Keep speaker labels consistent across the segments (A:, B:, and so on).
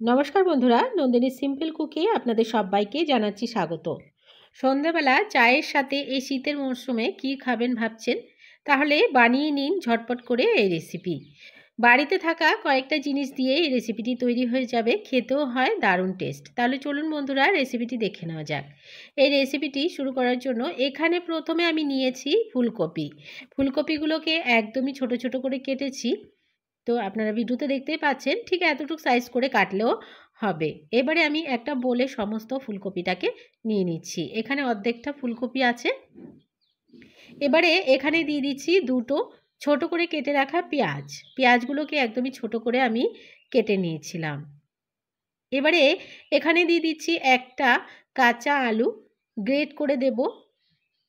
A: নমস্কার বন্ধুরা, নন্দিনী সিম্পল কুকে আপনাদের সবাইকে জানাচ্ছি স্বাগত। সন্ধ্যাবেলা চায়ের সাথে এই শীতের মরশুমে কি খাবেন ভাবছেন? তাহলে বানিয়ে নিন ঝটপট করে এই রেসিপি। বাড়িতে থাকা কয়েকটা জিনিস দিয়ে এই রেসিপিটি তৈরি হয়ে যাবে, খেতেও হয় দারুণ টেস্ট। তাহলে চলুন বন্ধুরা রেসিপিটি দেখে নেওয়া যাক। এই রেসিপিটি শুরু করার জন্য এখানে প্রথমে আমি নিয়েছি ফুলকপি। ফুলকপিগুলোকে একদমই ছোট ছোট করে কেটেছি। তো আপনারা ভিডিওতে দেখতেই পাচ্ছেন, ঠিক এতটুকু সাইজ করে কাটলেও হবে। এবারে আমি একটা বোলে সমস্ত ফুলকপিটাকে নিয়ে নিচ্ছি। এখানে অর্ধেকটা ফুলকপি আছে। এবারে এখানে দিয়ে দিচ্ছি দুটো ছোট করে কেটে রাখা পেঁয়াজ। পেঁয়াজগুলোকে একদমই ছোট করে আমি কেটে নিয়েছিলাম। এবারে এখানে দিয়ে দিচ্ছি একটা কাঁচা আলু, গ্রেট করে দেব।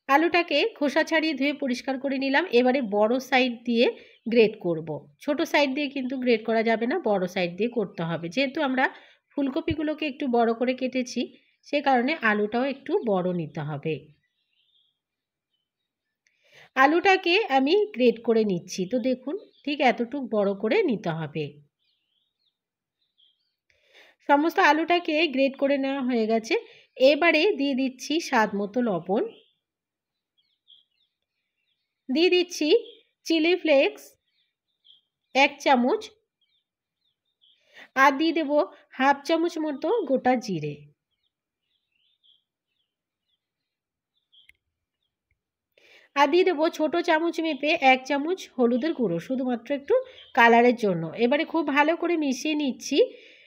A: আলুটাকে খোসা ছাড়িয়ে ধুয়ে পরিষ্কার করে নিলাম। এবারে বড় সাইড দিয়ে গ্রেট করব। ছোট সাইড দিয়ে কিন্তু গ্রেট করা যাবে না, বড় সাইড দিয়ে করতে হবে। যেহেতু আমরা ফুলকপিগুলোকে একটু বড় করে কেটেছি, সে কারণে আলুটাও একটু বড় নিতে হবে। আলুটাকে আমি গ্রেট করে নিচ্ছি। তো দেখুন, ঠিক এতটুকু বড় করে নিতে হবে। সমস্ত আলুটাকে গ্রেট করে নেওয়া হয়ে গেছে। এবারে দিয়ে দিচ্ছি স্বাদ মতো লবণ, দিয়ে দিচ্ছি চিলি ফ্লেক্স 1 চামচ, আর দিয়ে দেবো হাফ চামচ মতো গোটা জিরে। আর দিয়ে দেবো ছোটো চামচ মেপে 1 চামচ হলুদের গুঁড়ো, শুধুমাত্র একটু কালারের জন্য। এবারে খুব ভালো করে মিশিয়ে নিচ্ছি।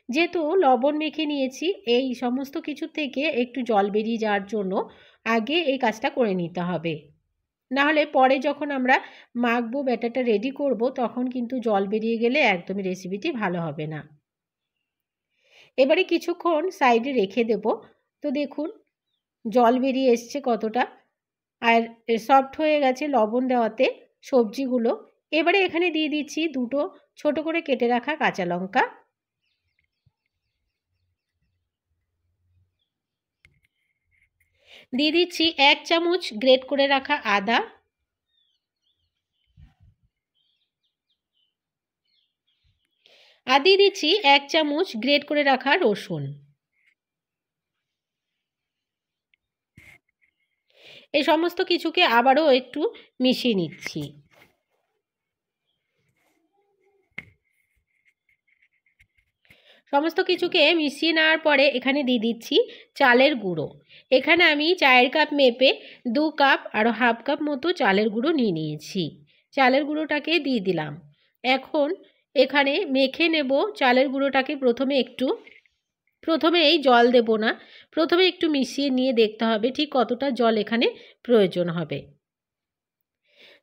A: যেহেতু লবণ মেখে নিয়েছি, এই সমস্ত কিছু থেকে একটু জল বেরিয়ে যাওয়ার জন্য আগে এই কাজটা করে নিতে হবে। নাহলে পরে যখন আমরা মাখবো, ব্যাটারটা রেডি করব, তখন কিন্তু জল বেরিয়ে গেলে একদমই রেসিপিটি ভালো হবে না। এবারে কিছুক্ষণ সাইডে রেখে দেব। তো দেখুন জল বেরিয়ে এসছে কতটা, আর সফট হয়ে গেছে লবণ দেওয়াতে সবজিগুলো। এবারে এখানে দিয়ে দিচ্ছি দুটো ছোট করে কেটে রাখা কাঁচা লঙ্কা, দিয়ে দিচ্ছি 1 চামচ গ্রেট করে রাখা আদা, আর দিয়ে দিচ্ছি 1 চামচ গ্রেট করে রাখা রসুন। এই সমস্ত কিছুকে আবারও একটু মিশিয়ে নিচ্ছি। সমস্ত কিছুকে মিশিয়ে নেওয়ার পরে এখানে দিয়ে দিচ্ছি চালের গুঁড়ো। এখানে আমি চায়ের কাপ মেপে 2 কাপ আর হাফ কাপ মতো চালের গুঁড়ো নিয়ে নিয়েছি। চালের গুঁড়োটাকে দিয়ে দিলাম। এখন এখানে মেখে নেব চালের গুঁড়োটাকে। প্রথমে এই জল দেব না, প্রথমে একটু মিশিয়ে নিয়ে দেখতে হবে ঠিক কতটা জল এখানে প্রয়োজন হবে।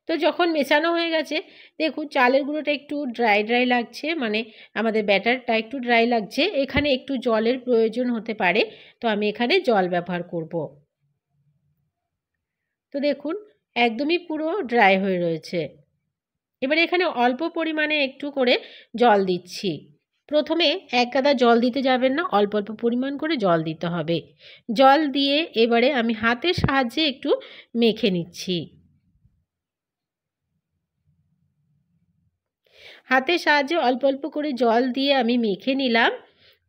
A: তো যখন মেশানো হয়ে গেছে, দেখুন চালের গুঁড়োটা একটু ড্রাই ড্রাই লাগছে, মানে আমাদের ব্যাটারটা একটু ড্রাই লাগছে। এখানে একটু জলের প্রয়োজন হতে পারে, তো আমি এখানে জল ব্যবহার করব। তো দেখুন একদমই পুরো ড্রাই হয়ে রয়েছে। এবারে এখানে অল্প পরিমাণে একটু করে জল দিচ্ছি। প্রথমে এক গাদা জল দিতে যাবেন না, অল্প অল্প পরিমাণ করে জল দিতে হবে। জল দিয়ে এবারে আমি হাতের সাহায্যে একটু মেখে নিচ্ছি। হাতের সাহায্যে অল্প অল্প করে জল দিয়ে আমি মেখে নিলাম।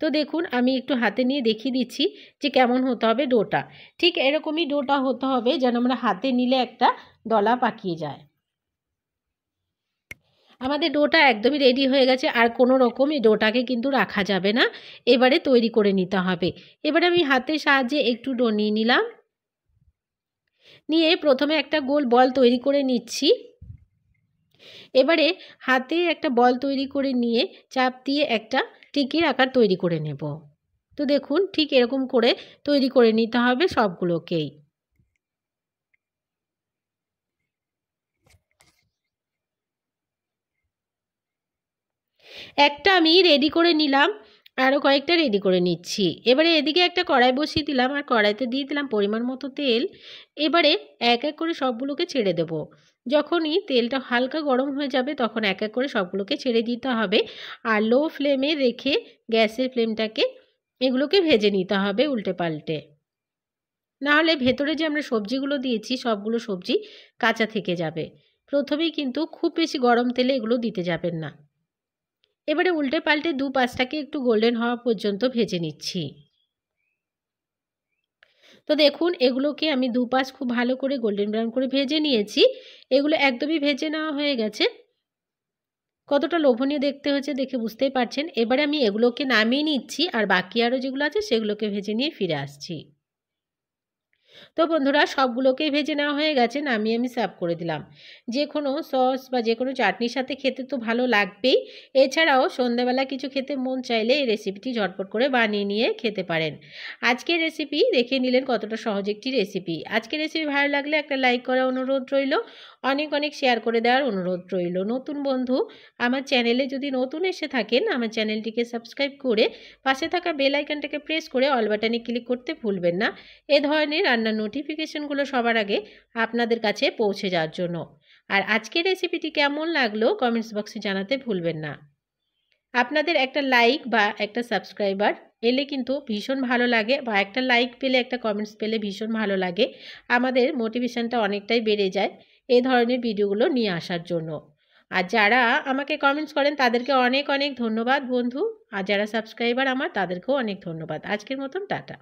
A: তো দেখুন আমি একটু হাতে নিয়ে দেখিয়ে দিচ্ছি যে কেমন হতে হবে ডোটা। ঠিক এরকমই ডোটা হতে হবে, যেন আমরা হাতে নিলে একটা দলা পাকিয়ে যায়। আমাদের ডোটা একদমই রেডি হয়ে গেছে, আর কোনো রকম এই ডোটাকে কিন্তু রাখা যাবে না। এবারে তৈরি করে নিতে হবে। এবারে আমি হাতের সাহায্যে একটু ডো নিয়ে নিলাম, নিয়ে প্রথমে একটা গোল বল তৈরি করে নিচ্ছি। এবারে হাতে একটা বল তৈরি করে নিয়ে চাপ দিয়ে একটা টিকির আকার তৈরি করে নেব। তো দেখুন ঠিক এরকম করে তৈরি করে নিতে হবে সবগুলোকেই। একটা আমি রেডি করে নিলাম, আরও কয়েকটা রেডি করে নিচ্ছি। এবারে এদিকে একটা কড়াই বসিয়ে দিলাম, আর কড়াইতে দিয়ে দিলাম পরিমাণ মতো তেল। এবারে এক এক করে সবগুলোকে ছেড়ে দেব। যখনই তেলটা হালকা গরম হয়ে যাবে, তখন এক এক করে সবগুলোকে ছেড়ে দিতে হবে। আর লো ফ্লেমে রেখে গ্যাসের ফ্লেমটাকে এগুলোকে ভেজে নিতে হবে উল্টে পাল্টে। নাহলে ভেতরে যে আমরা সবজিগুলো দিয়েছি, সবগুলো সবজি কাঁচা থেকে যাবে। প্রথমেই কিন্তু খুব বেশি গরম তেলে এগুলো দিতে যাবেন না। এবারে উল্টে পাল্টে দু পাশটাকে একটু গোল্ডেন হওয়া পর্যন্ত ভেজে নিচ্ছি। তো দেখুন এগুলোকে আমি দুপাশ খুব ভালো করে গোল্ডেন ব্রাউন করে ভেজে নিয়েছি। এগুলো একদমই ভেজে নেওয়া হয়ে গেছে। কতটা লোভনীয় দেখতে হয়েছে দেখে বুঝতেই পারছেন। এবারে আমি এগুলোকে নামিয়ে নিচ্ছি, আর বাকি আরও যেগুলো আছে সেগুলোকে ভেজে নিয়ে ফিরে আসছি। তো বন্ধুরা সবগুলোকেই ভেজে নেওয়া হয়ে গেছে, নামিয়ে আমি সার্ভ করে দিলাম। যে কোনো সস বা যে কোনো চাটনির সাথে খেতে তো ভালো লাগবেই। এছাড়াও সন্ধ্যাবেলা কিছু খেতে মন চাইলে এই রেসিপিটি ঝটপট করে বানিয়ে নিয়ে খেতে পারেন। আজকের রেসিপি দেখে নিলেন কতটা সহজ একটি রেসিপি। আজকের রেসিপি ভালো লাগলে একটা লাইক করার অনুরোধ রইল, অনেক অনেক শেয়ার করে দেওয়ার অনুরোধ রইল। নতুন বন্ধু আমার চ্যানেলে যদি নতুন এসে থাকেন, আমার চ্যানেলটিকে সাবস্ক্রাইব করে পাশে থাকা বেল আইকনটাকে প্রেস করে অল বাটনে ক্লিক করতে ভুলবেন না, এ ধরনের রান্নার নোটিফিকেশনগুলো সবার আগে আপনাদের কাছে পৌঁছে যাওয়ার জন্য। আর আজকের রেসিপিটি কেমন লাগলো কমেন্টস বক্সে জানাতে ভুলবেন না। আপনাদের একটা লাইক বা একটা সাবস্ক্রাইবার এলে কিন্তু ভীষণ ভালো লাগে, বা একটা লাইক পেলে একটা কমেন্টস পেলে ভীষণ ভালো লাগে। আমাদের মোটিভেশনটা অনেকটাই বেড়ে যায় এই ধরনের ভিডিওগুলো নিয়ে আসার জন্য। আর যারা আমাকে কমেন্টস করেন তাদেরকে অনেক অনেক ধন্যবাদ বন্ধু, আর যারা সাবস্ক্রাইবার আমার তাদেরকেও অনেক ধন্যবাদ। আজকের মতন টাটা।